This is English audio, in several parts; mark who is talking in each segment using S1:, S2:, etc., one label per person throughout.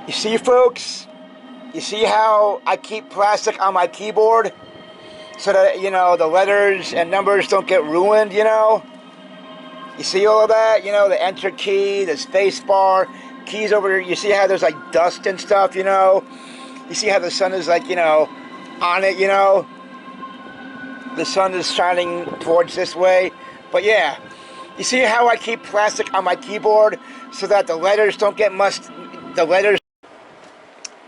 S1: You see, folks? You see how I keep plastic on my keyboard so that, the letters and numbers don't get ruined, You see all of that? The enter key, the space bar, keys over there. You see how there's like dust and stuff, You see how the sun is like, on it, The sun is shining towards this way. But yeah, you see how I keep plastic on my keyboard so that the letters don't get the letters.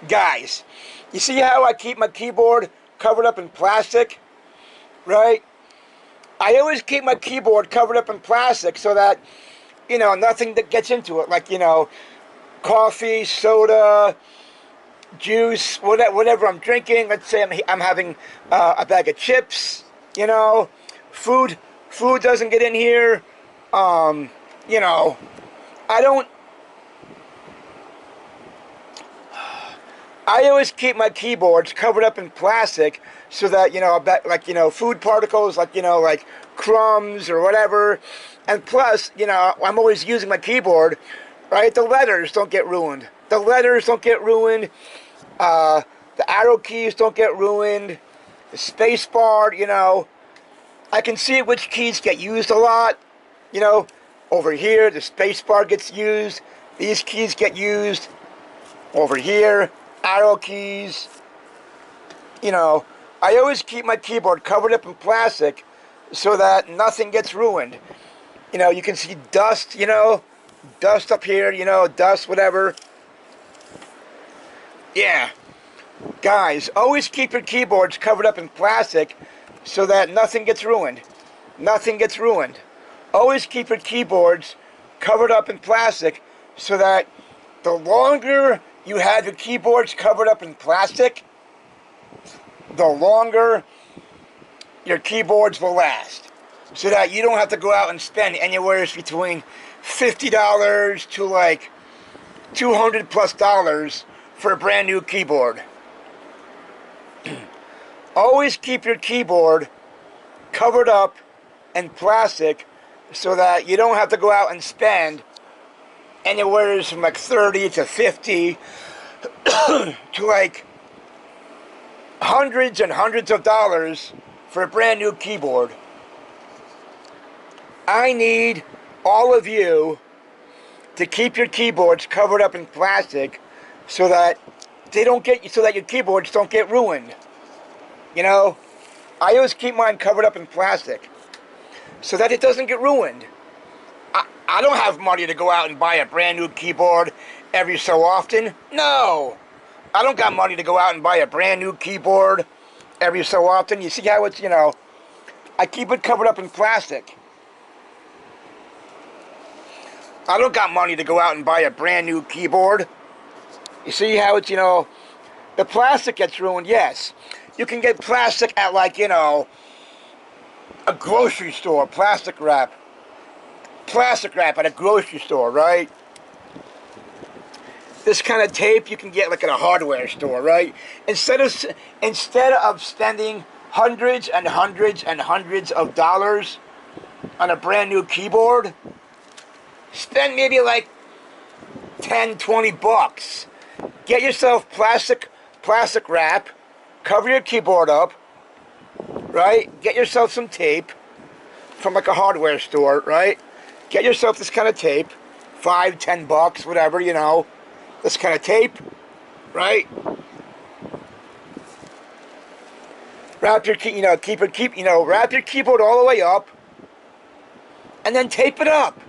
S1: Guys, you see how I keep my keyboard covered up in plastic, right? I always keep my keyboard covered up in plastic so that, nothing that gets into it, like, coffee, soda, juice, whatever I'm drinking. Let's say I'm having a bag of chips, food doesn't get in here. I don't. I always keep my keyboards covered up in plastic so that, food particles, like crumbs or whatever. And plus, I'm always using my keyboard, right? The letters don't get ruined. The letters don't get ruined. The arrow keys don't get ruined. The space bar, I can see which keys get used a lot. Over here, the space bar gets used. These keys get used. Over here, arrow keys. I always keep my keyboard covered up in plastic so that nothing gets ruined. You can see dust, dust up here, dust, whatever. Yeah. Guys, always keep your keyboards covered up in plastic so that nothing gets ruined. Nothing gets ruined. Always keep your keyboards covered up in plastic so that the longer you have your keyboards covered up in plastic, the longer your keyboards will last. So that you don't have to go out and spend anywhere between $50 to like $200+ for a brand new keyboard. Always keep your keyboard covered up in plastic so that you don't have to go out and spend anywhere from like 30 to 50 to like hundreds and hundreds of dollars for a brand new keyboard. I need all of you to keep your keyboards covered up in plastic so that your keyboards don't get ruined. I always keep mine covered up in plastic so that it doesn't get ruined. I don't have money to go out and buy a brand new keyboard every so often. No. I don't got money to go out and buy a brand new keyboard every so often. You see how it's, I keep it covered up in plastic. I don't got money to go out and buy a brand new keyboard. You see how it's, the plastic gets ruined, yes. You can get plastic at like, a grocery store, plastic wrap at a grocery store, right? This kind of tape you can get like at a hardware store, right? Instead of spending hundreds and hundreds and hundreds of dollars on a brand new keyboard, spend maybe like 10, 20 bucks. Get yourself plastic wrap, cover your keyboard up, right? Get yourself some tape from like a hardware store, right? Get yourself this kind of tape, 5, 10 bucks, whatever, this kind of tape, right? Wrap your wrap your keyboard all the way up, and then tape it up.